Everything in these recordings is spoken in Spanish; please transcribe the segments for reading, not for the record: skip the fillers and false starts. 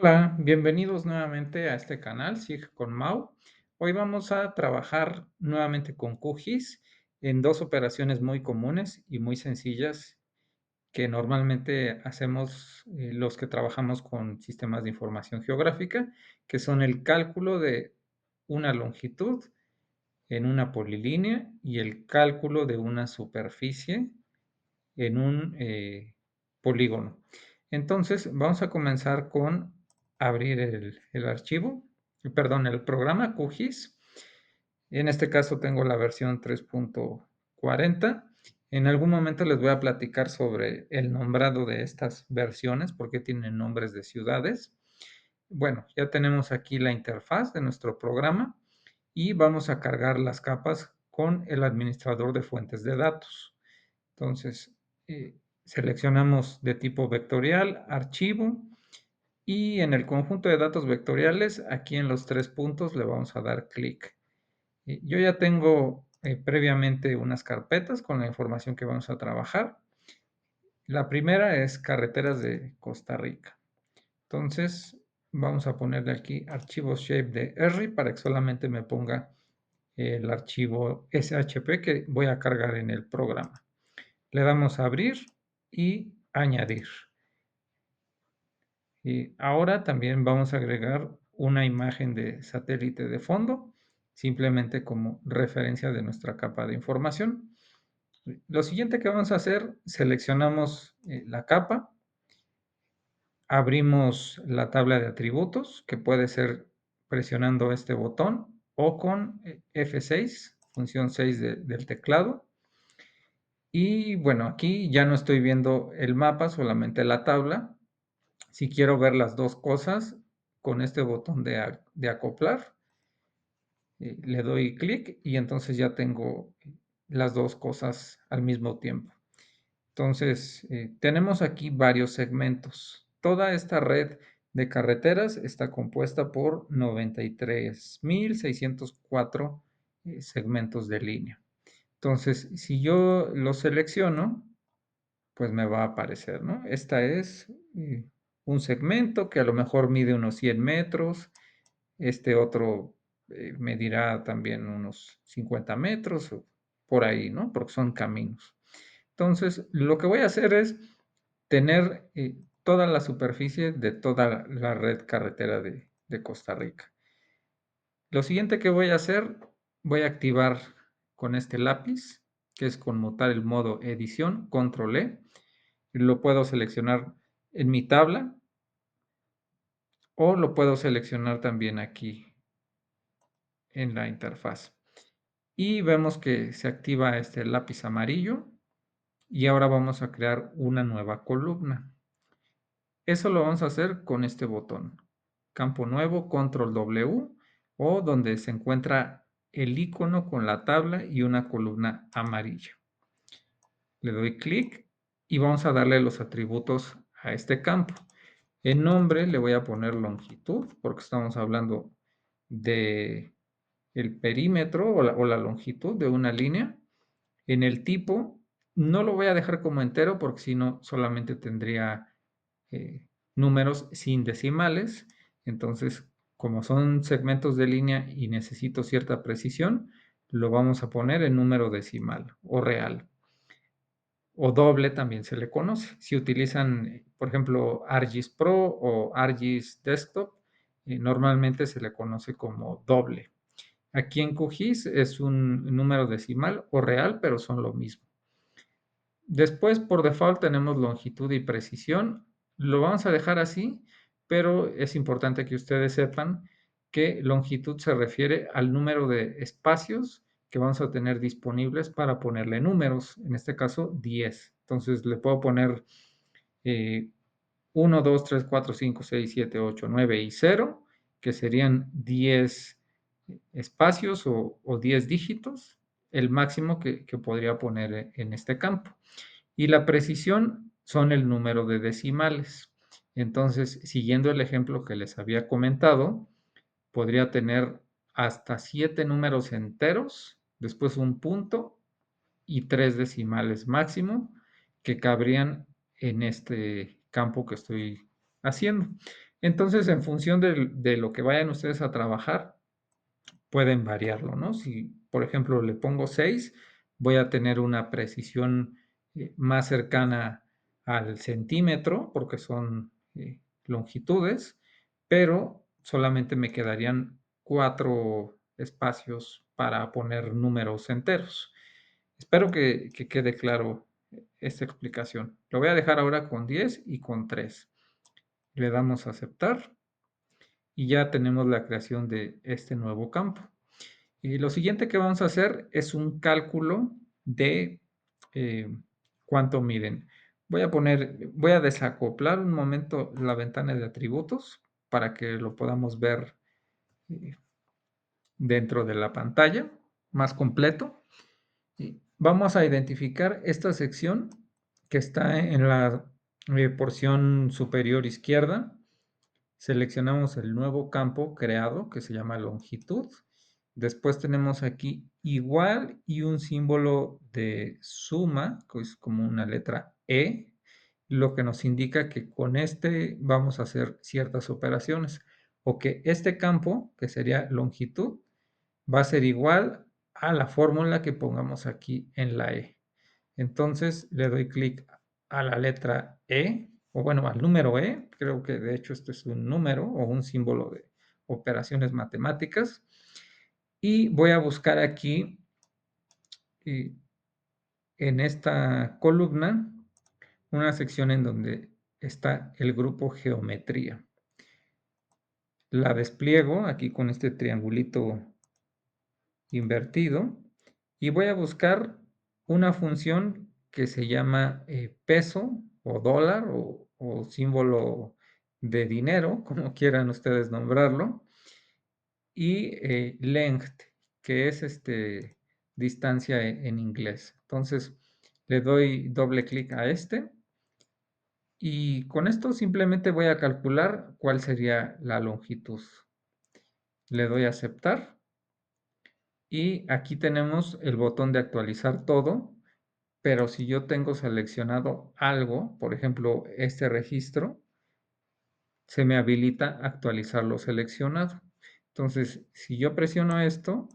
Hola, bienvenidos nuevamente a este canal, Sigue con Mau. Hoy vamos a trabajar nuevamente con QGIS en dos operaciones muy comunes y muy sencillas que normalmente hacemos los que trabajamos con sistemas de información geográfica, que son el cálculo de una longitud en una polilínea y el cálculo de una superficie en un polígono. Entonces, vamos a comenzar con abrir el archivo, perdón, el programa QGIS. En este caso tengo la versión 3.40. En algún momento les voy a platicar sobre el nombrado de estas versiones, porque tienen nombres de ciudades. Bueno, ya tenemos aquí la interfaz de nuestro programa y vamos a cargar las capas con el administrador de fuentes de datos. Entonces, seleccionamos de tipo vectorial, archivo, y en el conjunto de datos vectoriales, aquí en los 3 puntos le vamos a dar clic. Yo ya tengo previamente unas carpetas con la información que vamos a trabajar. La primera es carreteras de Costa Rica. Entonces, vamos a ponerle aquí archivos shape de R para que solamente me ponga el archivo SHP que voy a cargar en el programa. Le damos a abrir y añadir. Y ahora también vamos a agregar una imagen de satélite de fondo, simplemente como referencia de nuestra capa de información. Lo siguiente que vamos a hacer, seleccionamos la capa, abrimos la tabla de atributos, que puede ser presionando este botón o con F6, función 6 del teclado. Y bueno, aquí ya no estoy viendo el mapa, solamente la tabla. Si quiero ver las dos cosas, con este botón de acoplar, le doy clic y entonces ya tengo las dos cosas al mismo tiempo. Entonces, tenemos aquí varios segmentos. Toda esta red de carreteras está compuesta por 93.604 segmentos de línea. Entonces, si yo lo selecciono, pues me va a aparecer, ¿no? Esta es un segmento que a lo mejor mide unos 100 metros, este otro medirá también unos 50 metros, o por ahí, ¿no? Porque son caminos. Entonces, lo que voy a hacer es tener toda la superficie de toda la red carretera de Costa Rica. Lo siguiente que voy a hacer, voy a activar con este lápiz, que es conmutar el modo edición, control E. Lo puedo seleccionar en mi tabla o lo puedo seleccionar también aquí en la interfaz. Y vemos que se activa este lápiz amarillo y ahora vamos a crear una nueva columna. Eso lo vamos a hacer con este botón. Campo nuevo, control W, o donde se encuentra el icono con la tabla y una columna amarilla. Le doy clic y vamos a darle los atributos a este campo. En nombre le voy a poner longitud, porque estamos hablando de el perímetro o la longitud de una línea. En el tipo, no lo voy a dejar como entero, porque si no, solamente tendría números sin decimales. Entonces, como son segmentos de línea y necesito cierta precisión, lo vamos a poner en número decimal o real. O doble también se le conoce. Si utilizan, por ejemplo, ArcGIS Pro o ArcGIS Desktop, normalmente se le conoce como doble. Aquí en QGIS es un número decimal o real, pero son lo mismo. Después, por default, tenemos longitud y precisión. Lo vamos a dejar así, pero es importante que ustedes sepan que longitud se refiere al número de espacios que vamos a tener disponibles para ponerle números, en este caso 10. Entonces le puedo poner 1, 2, 3, 4, 5, 6, 7, 8, 9 y 0, que serían 10 espacios o 10 dígitos, el máximo que podría poner en este campo. Y la precisión son el número de decimales. Entonces, siguiendo el ejemplo que les había comentado, podría tener hasta 7 números enteros, después un punto y 3 decimales máximo que cabrían en este campo que estoy haciendo. Entonces, en función de lo que vayan ustedes a trabajar, pueden variarlo, ¿no? Si, por ejemplo, le pongo 6, voy a tener una precisión, más cercana al centímetro, porque son, longitudes, pero solamente me quedarían 4 espacios para poner números enteros. Espero que quede claro esta explicación. Lo voy a dejar ahora con 10 y con 3. Le damos a aceptar y ya tenemos la creación de este nuevo campo. Y lo siguiente que vamos a hacer es un cálculo de eh, cuánto miden. Voy a desacoplar un momento la ventana de atributos para que lo podamos ver eh, dentro de la pantalla más completo. Y vamos a identificar esta sección que está en la porción superior izquierda. Seleccionamos el nuevo campo creado que se llama longitud. Después tenemos aquí igual y un símbolo de suma, que es como una letra E, lo que nos indica que con este vamos a hacer ciertas operaciones o que este campo, que sería longitud, va a ser igual a la fórmula que pongamos aquí en la E. Entonces le doy clic a la letra E, o bueno, al número E, creo que de hecho esto es un número o un símbolo de operaciones matemáticas, y voy a buscar aquí eh, en esta columna una sección en donde está el grupo geometría. La despliego aquí con este triangulito invertido y voy a buscar una función que se llama peso o dólar o símbolo de dinero, como quieran ustedes nombrarlo, y length, que es distancia en inglés. Entonces le doy doble clic a este y con esto simplemente voy a calcular cuál sería la longitud. Le doy a aceptar y aquí tenemos el botón de actualizar todo. Pero si yo tengo seleccionado algo, por ejemplo, este registro, se me habilita actualizar lo seleccionado. Entonces, si yo presiono esto,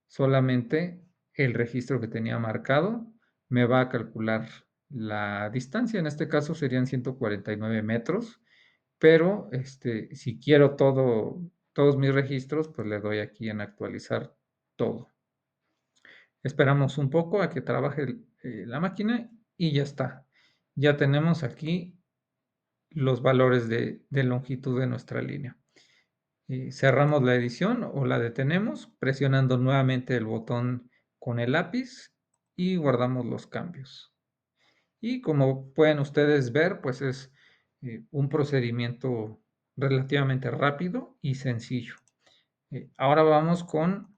solamente el registro que tenía marcado me va a calcular la distancia. En este caso serían 149 metros, pero si quiero todos mis registros, pues le doy aquí en actualizar todo. Esperamos un poco a que trabaje la máquina y ya está. Ya tenemos aquí los valores de longitud de nuestra línea. Cerramos la edición o la detenemos presionando nuevamente el botón con el lápiz y guardamos los cambios. Y como pueden ustedes ver, pues es un procedimiento relativamente rápido y sencillo. Ahora vamos con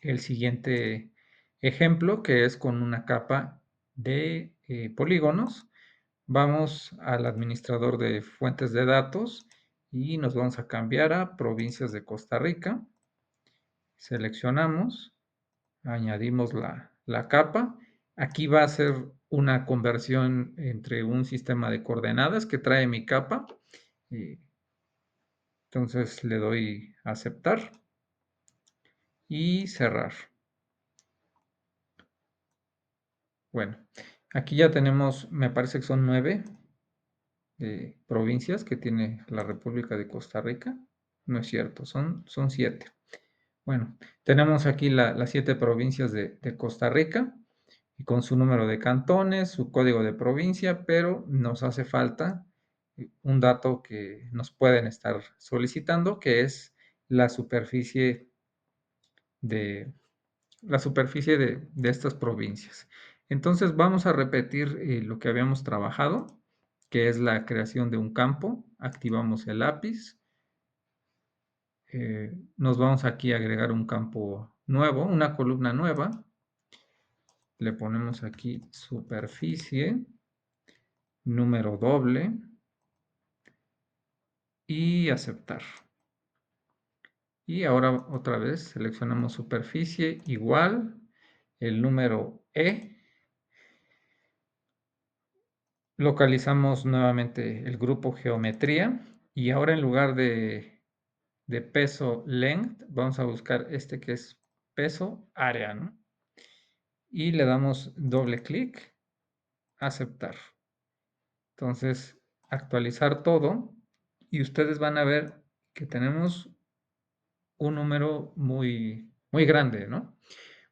el siguiente ejemplo, que es con una capa de polígonos. Vamos al administrador de fuentes de datos y nos vamos a cambiar a provincias de Costa Rica. Seleccionamos, añadimos la capa. Aquí va a ser una conversión entre un sistema de coordenadas que trae mi capa. Entonces le doy a aceptar y cerrar. Bueno, aquí ya tenemos, me parece que son 9 provincias que tiene la República de Costa Rica. No es cierto, son 7. Bueno, tenemos aquí las 7 provincias de Costa Rica y con su número de cantones, su código de provincia, pero nos hace falta un dato que nos pueden estar solicitando, que es la superficie de, de estas provincias. Entonces vamos a repetir lo que habíamos trabajado, que es la creación de un campo. Activamos el lápiz. Nos vamos aquí a agregar un campo nuevo, una columna nueva. Le ponemos aquí superficie, número doble y aceptar. Y ahora otra vez seleccionamos superficie igual, el número E. Localizamos nuevamente el grupo geometría Y ahora en lugar de peso length, vamos a buscar este que es peso área, ¿no? Y le damos doble clic, aceptar. Entonces, actualizar todo y ustedes van a ver que tenemos un número muy, muy grande, ¿no?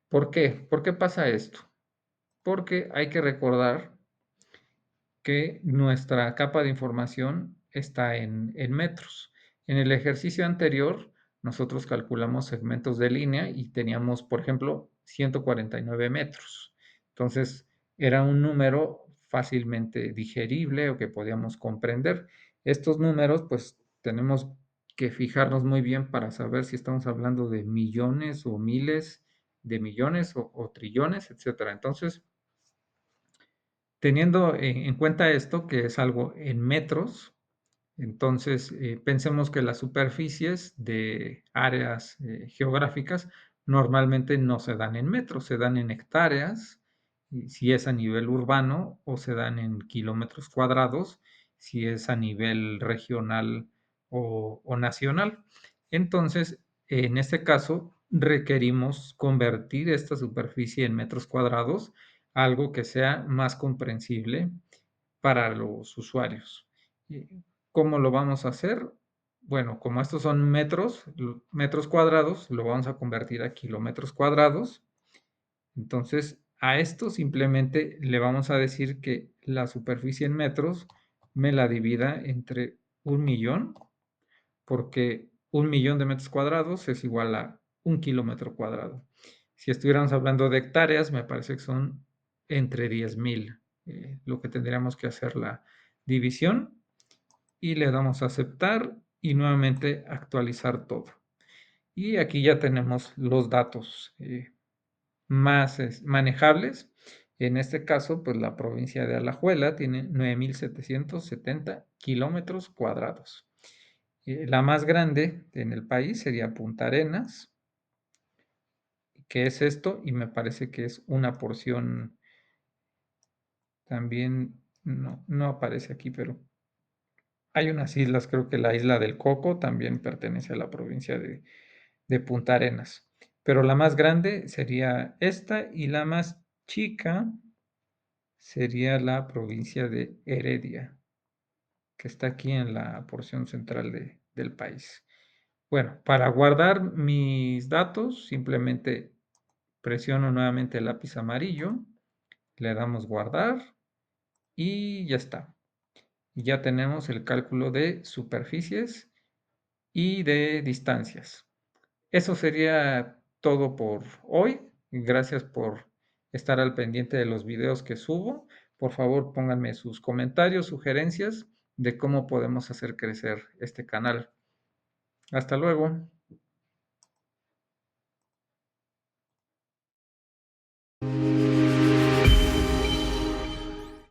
¿Por qué? ¿Por qué pasa esto? Porque hay que recordar que nuestra capa de información está en metros. En el ejercicio anterior, nosotros calculamos segmentos de línea y teníamos, por ejemplo, 149 metros. Entonces, era un número fácilmente digerible o que podíamos comprender. Estos números, pues, tenemos que fijarnos muy bien para saber si estamos hablando de millones o miles de millones o trillones, etcétera. Entonces, teniendo en cuenta esto, que es algo en metros, entonces pensemos que las superficies de áreas geográficas normalmente no se dan en metros, se dan en hectáreas, y si es a nivel urbano, o se dan en kilómetros cuadrados, si es a nivel regional o nacional. Entonces, en este caso, requerimos convertir esta superficie en metros cuadrados, algo que sea más comprensible para los usuarios. ¿Cómo lo vamos a hacer? Bueno, como estos son metros cuadrados, lo vamos a convertir a kilómetros cuadrados. Entonces, a esto simplemente le vamos a decir que la superficie en metros me la divida entre 1.000.000, porque 1.000.000 de metros cuadrados es igual a 1 kilómetro cuadrado. Si estuviéramos hablando de hectáreas, me parece que son entre 10.000, lo que tendríamos que hacer la división, y le damos a aceptar y nuevamente actualizar todo. Y aquí ya tenemos los datos más manejables. En este caso, pues la provincia de Alajuela tiene 9.770 kilómetros cuadrados. La más grande en el país sería Punta Arenas, que es esto, y me parece que es una porción también, no aparece aquí, pero hay unas islas, creo que la isla del Coco también pertenece a la provincia de Punta Arenas. Pero la más grande sería esta y la más chica sería la provincia de Heredia, que está aquí en la porción central del país. Bueno, para guardar mis datos, simplemente presiono nuevamente el lápiz amarillo, le damos guardar y ya está. Y ya tenemos el cálculo de superficies y de distancias. Eso sería todo por hoy. Gracias por estar al pendiente de los videos que subo. Por favor, pónganme sus comentarios, sugerencias de cómo podemos hacer crecer este canal. Hasta luego.